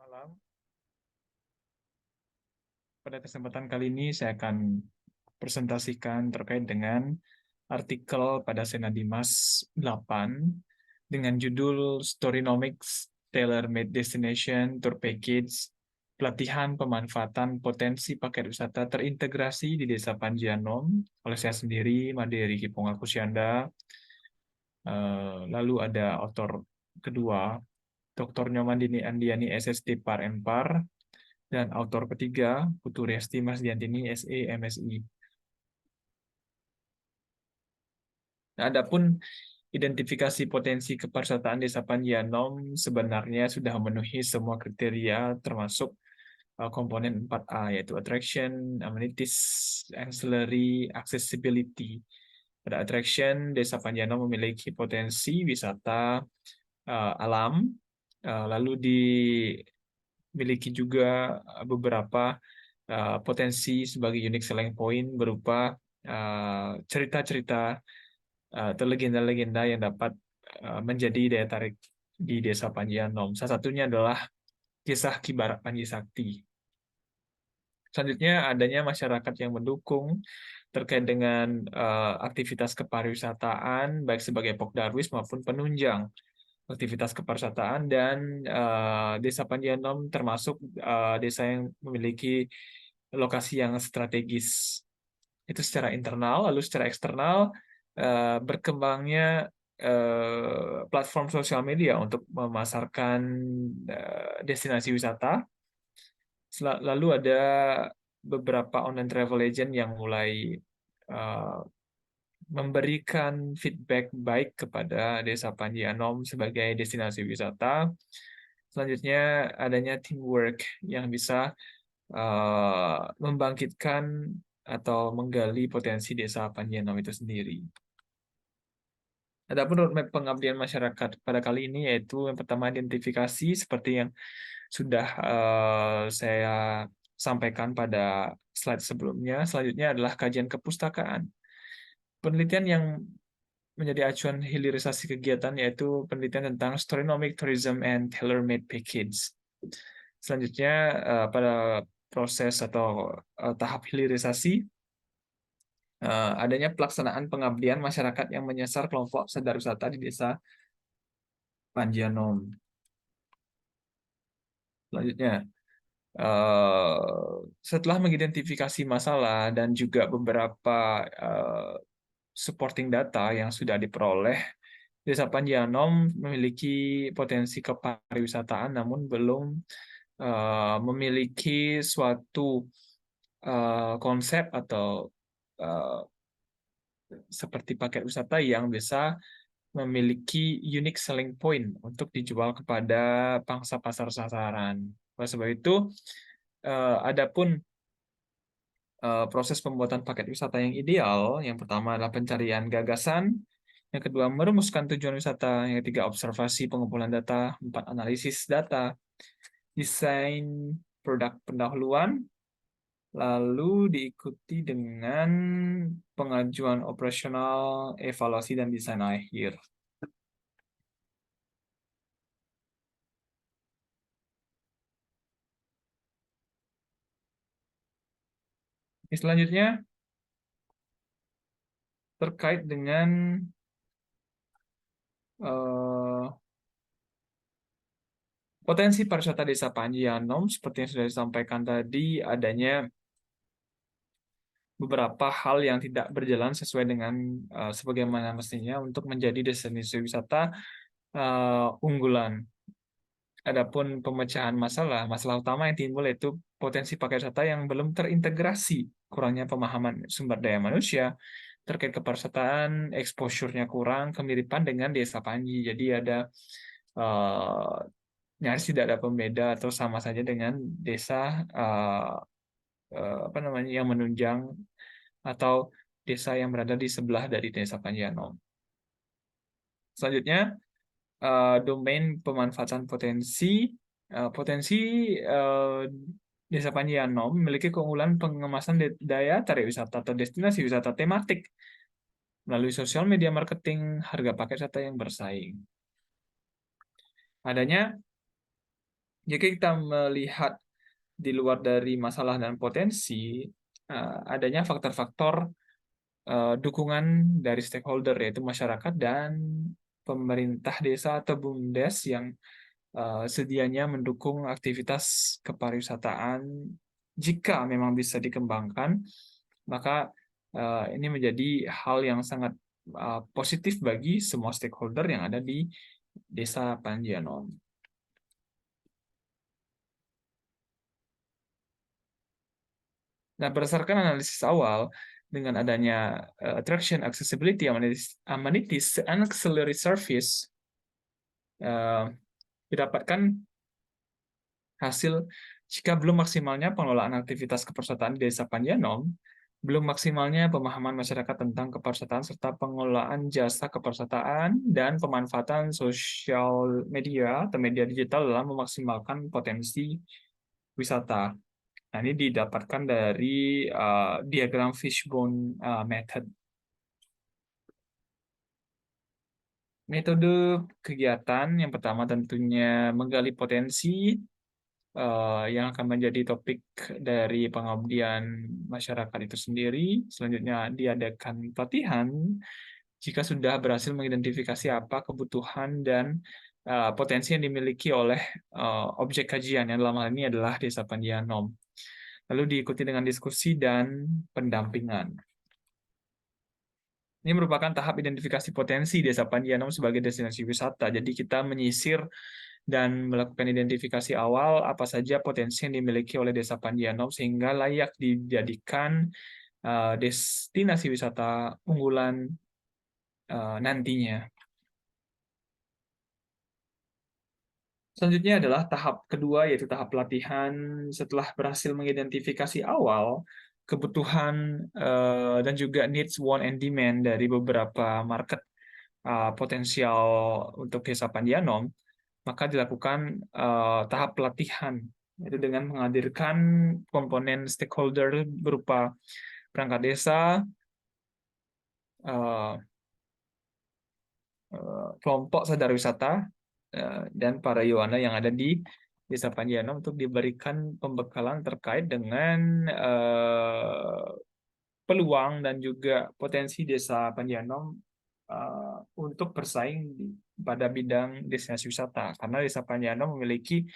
Malam. Pada kesempatan kali ini saya akan presentasikan terkait dengan artikel pada Senadimas 8 dengan judul Storynomics Tailor-Made Destination Tour Package Pelatihan Pemanfaatan Potensi Paket Wisata Terintegrasi di Desa Panjianom oleh saya sendiri, Made Riki Pongakusyanda. Lalu ada autor kedua, Dr. Nyomandini Andiani SST Par Par, dan autor ketiga, Putu Resti Masdiantini SE MSI. Nah, adapun identifikasi potensi kepariwisataan Desa Panjianom sebenarnya sudah memenuhi semua kriteria termasuk komponen 4A yaitu attraction, amenities, ancillary, accessibility. Pada attraction, Desa Panjianom memiliki potensi wisata alam, lalu dimiliki juga beberapa potensi sebagai unique selling point berupa cerita-cerita atau legenda-legenda yang dapat menjadi daya tarik di Desa Panjianom. Salah satunya adalah kisah Kibarak Panji Sakti. Selanjutnya adanya masyarakat yang mendukung terkait dengan aktivitas kepariwisataan baik sebagai Pokdarwis maupun penunjang aktivitas kepariwisataan, dan Desa Panjianom termasuk desa yang memiliki lokasi yang strategis. Itu secara internal, lalu secara eksternal berkembangnya platform sosial media untuk memasarkan destinasi wisata. Lalu ada beberapa online travel agent yang mulai memberikan feedback baik kepada Desa Panjianom sebagai destinasi wisata. Selanjutnya adanya teamwork yang bisa membangkitkan atau menggali potensi Desa Panjianom itu sendiri. Adapun roadmap pengabdian masyarakat pada kali ini yaitu yang pertama identifikasi seperti yang sudah saya sampaikan pada slide sebelumnya. Selanjutnya adalah kajian kepustakaan. Penelitian yang menjadi acuan hilirisasi kegiatan yaitu penelitian tentang Storynomic Tourism and Tailor-Made Package. Selanjutnya pada proses atau tahap hilirisasi adanya pelaksanaan pengabdian masyarakat yang menyasar kelompok sadar wisata di Desa Panjianom. Selanjutnya, setelah mengidentifikasi masalah dan juga beberapa supporting data yang sudah diperoleh, Desa Panjianom memiliki potensi kepariwisataan namun belum memiliki suatu konsep atau seperti paket wisata yang bisa memiliki unique selling point untuk dijual kepada pangsa pasar sasaran. Oleh sebab itu, adapun proses pembuatan paket wisata yang ideal, yang pertama adalah pencarian gagasan, yang kedua merumuskan tujuan wisata, yang ketiga observasi pengumpulan data, empat analisis data, desain produk pendahuluan, lalu diikuti dengan pengajuan operasional, evaluasi, dan desain akhir. Selanjutnya, terkait dengan potensi pariwisata Desa Panjianom, seperti yang sudah disampaikan tadi, adanya beberapa hal yang tidak berjalan sesuai dengan sebagaimana mestinya untuk menjadi destinasi wisata unggulan. Adapun pemecahan masalah, masalah utama yang timbul yaitu potensi paket wisata yang belum terintegrasi, kurangnya pemahaman sumber daya manusia terkait kepariwisataan, exposure-nya kurang, kemiripan dengan Desa Panji. Jadi ada nyaris tidak ada pembeda atau sama saja dengan desa yang menunjang atau desa yang berada di sebelah dari Desa Panjianom. Selanjutnya, domain pemanfaatan potensi. Desa Panjianom memiliki keunggulan pengemasan daya tarik wisata atau destinasi wisata tematik melalui sosial media marketing, harga paket wisata yang bersaing. Adanya Jika kita melihat di luar dari masalah dan potensi, adanya faktor-faktor dukungan dari stakeholder, yaitu masyarakat dan pemerintah desa atau BUMDes yang sedianya mendukung aktivitas kepariwisataan. Jika memang bisa dikembangkan, maka ini menjadi hal yang sangat positif bagi semua stakeholder yang ada di Desa Panjanom. Nah, berdasarkan analisis awal, dengan adanya attraction, accessibility, amenities, and auxiliary service, uh, didapatkan hasil jika belum maksimalnya pengelolaan aktivitas kepesertaan di Desa Panjanom, belum maksimalnya pemahaman masyarakat tentang kepesertaan serta pengelolaan jasa kepesertaan dan pemanfaatan sosial media atau media digital dalam memaksimalkan potensi wisata. Nah, ini didapatkan dari diagram fishbone method. Metode kegiatan yang pertama tentunya menggali potensi yang akan menjadi topik dari pengabdian masyarakat itu sendiri. Selanjutnya diadakan pelatihan jika sudah berhasil mengidentifikasi apa kebutuhan dan potensi yang dimiliki oleh objek kajian, yang dalam hal ini adalah Desa Pandianom. Lalu diikuti dengan diskusi dan pendampingan. Ini merupakan tahap identifikasi potensi Desa Pandianom sebagai destinasi wisata. Jadi kita menyisir dan melakukan identifikasi awal apa saja potensi yang dimiliki oleh Desa Pandianom sehingga layak dijadikan destinasi wisata unggulan nantinya. Selanjutnya adalah tahap kedua, yaitu tahap pelatihan. Setelah berhasil mengidentifikasi awal kebutuhan dan juga needs, want, and demand dari beberapa market potensial untuk Desa Pandianom, maka dilakukan tahap pelatihan, yaitu dengan menghadirkan komponen stakeholder berupa perangkat desa, uh, kelompok sadar wisata, dan para Yowana yang ada di Desa Pandianom untuk diberikan pembekalan terkait dengan peluang dan juga potensi Desa Pandianom untuk bersaing pada bidang destinasi wisata, karena Desa Pandianom memiliki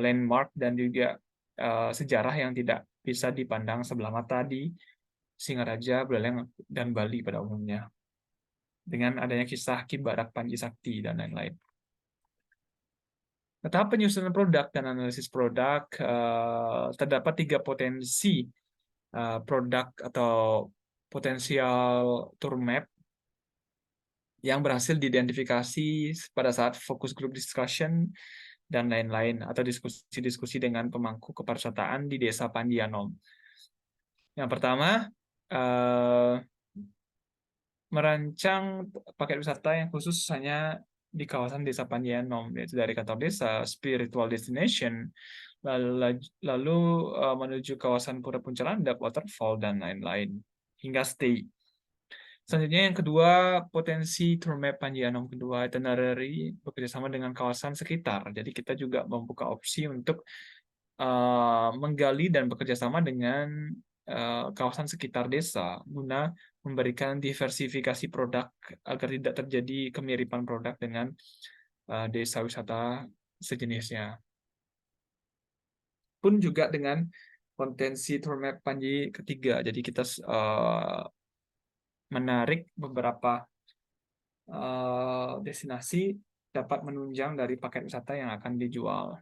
landmark dan juga sejarah yang tidak bisa dipandang sebelah mata di Singaraja, Buleleng, dan Bali pada umumnya, dengan adanya kisah Ki Barak Panji Sakti dan lain-lain. Tahap penyusunan produk dan analisis produk, terdapat 3 potensi produk atau potensial tour map yang berhasil diidentifikasi pada saat focus group discussion dan lain-lain, atau diskusi-diskusi dengan pemangku kepariwisataan di Desa Pandianom. Yang pertama, merancang paket wisata yang khusus hanya di kawasan Desa Pandianom, yaitu dari kantor desa, spiritual destination, lalu menuju kawasan Pura Puncalandak, waterfall, dan lain-lain, hingga stay. Selanjutnya yang kedua, potensi tour map Panjianom kedua, itinerary bekerjasama dengan kawasan sekitar. Jadi kita juga membuka opsi untuk menggali dan bekerjasama dengan kawasan sekitar desa guna memberikan diversifikasi produk agar tidak terjadi kemiripan produk dengan desa wisata sejenisnya. Pun juga dengan potensi tour map Panji ketiga. Jadi kita menarik beberapa destinasi dapat menunjang dari paket wisata yang akan dijual.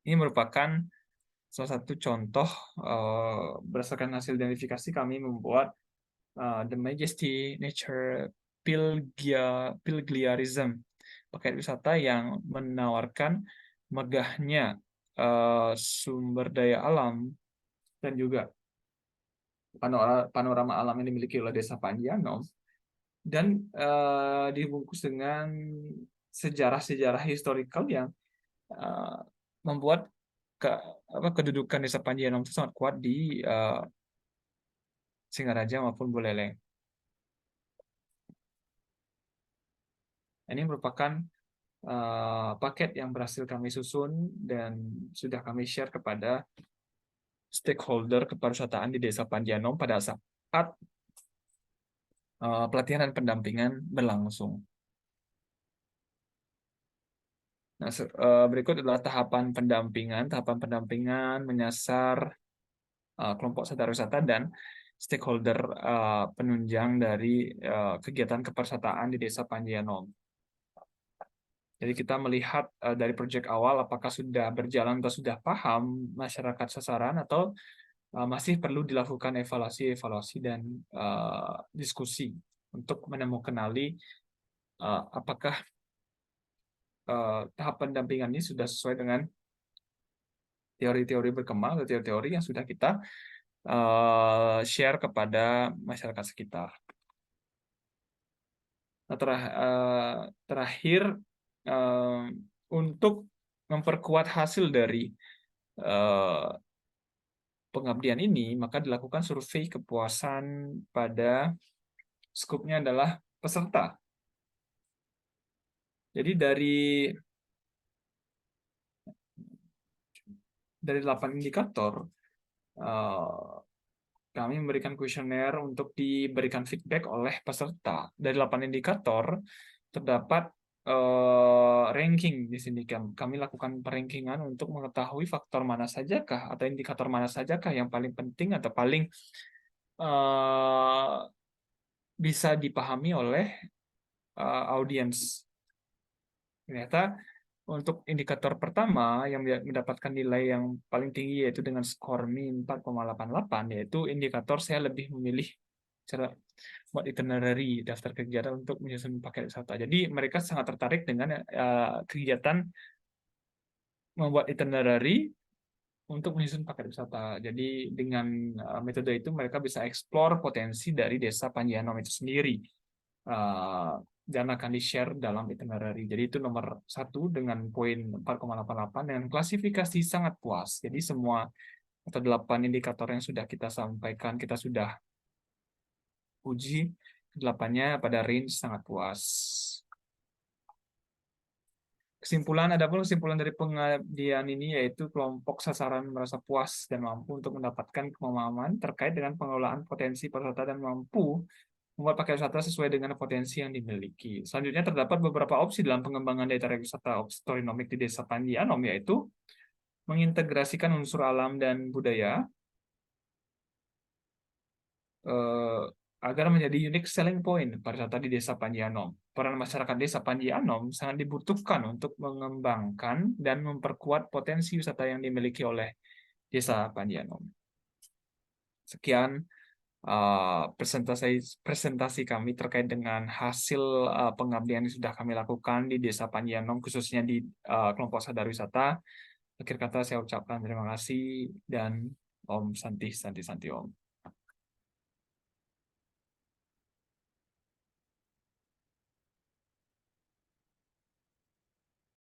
Ini merupakan salah satu contoh berdasarkan hasil identifikasi kami membuat The Majesty Nature Pilgrimarism, paket wisata yang menawarkan megahnya sumber daya alam dan juga panorama alam yang dimiliki oleh Desa Pandianom, dan dibungkus dengan sejarah-sejarah historikal yang membuat kedudukan Desa Pandianom itu sangat kuat di Singaraja maupun Buleleng. Ini merupakan paket yang berhasil kami susun dan sudah kami share kepada stakeholder kepariwisataan di Desa Panjanom pada saat pelatihan dan pendampingan berlangsung. Nah, berikut adalah tahapan pendampingan. Tahapan pendampingan menyasar kelompok sadar wisata dan stakeholder penunjang dari kegiatan kepariwisataan di Desa Panjanom. Jadi kita melihat dari proyek awal apakah sudah berjalan atau sudah paham masyarakat sasaran atau masih perlu dilakukan evaluasi dan diskusi untuk menemukan apakah tahap pendampingan ini sudah sesuai dengan teori-teori berkembang atau teori-teori yang sudah kita share kepada masyarakat sekitar. Nah, terakhir untuk memperkuat hasil dari pengabdian ini, maka dilakukan survei kepuasan pada skupnya adalah peserta. Jadi dari 8 indikator, kami memberikan kuesioner untuk diberikan feedback oleh peserta. Dari 8 indikator, terdapat ranking di sini. Kami lakukan perankingan untuk mengetahui faktor mana sajakah atau indikator mana sajakah yang paling penting atau paling bisa dipahami oleh audiens. Ternyata untuk indikator pertama yang mendapatkan nilai yang paling tinggi yaitu dengan skor min 4,88, yaitu indikator saya lebih memilih cara buat itinerary, daftar kegiatan untuk menyusun paket wisata. Jadi mereka sangat tertarik dengan kegiatan membuat itinerary untuk menyusun paket wisata. Jadi dengan metode itu mereka bisa eksplor potensi dari Desa Panjanom itu sendiri. Dan akan di-share dalam itinerary. Jadi itu nomor 1 dengan poin 4,88 dengan klasifikasi sangat puas. Jadi semua atau 8 indikator yang sudah kita sampaikan, kita sudah uji, 8-nya pada range sangat puas. Adapun kesimpulan dari pengabdian ini yaitu kelompok sasaran merasa puas dan mampu untuk mendapatkan pemahaman terkait dengan pengelolaan potensi pariwisata dan mampu membuat paket wisata sesuai dengan potensi yang dimiliki. Selanjutnya terdapat beberapa opsi dalam pengembangan daya tarik wisata storynomic di Desa Panjanom, yaitu mengintegrasikan unsur alam dan budaya agar menjadi unique selling point pariwisata di Desa Panjanom. Peran masyarakat Desa Panjanom sangat dibutuhkan untuk mengembangkan dan memperkuat potensi wisata yang dimiliki oleh Desa Panjanom. Sekian presentasi kami terkait dengan hasil pengabdian yang sudah kami lakukan di Desa Panjanom, khususnya di kelompok sadar wisata. Akhir kata saya ucapkan terima kasih dan Om Santi Santi Santi Om.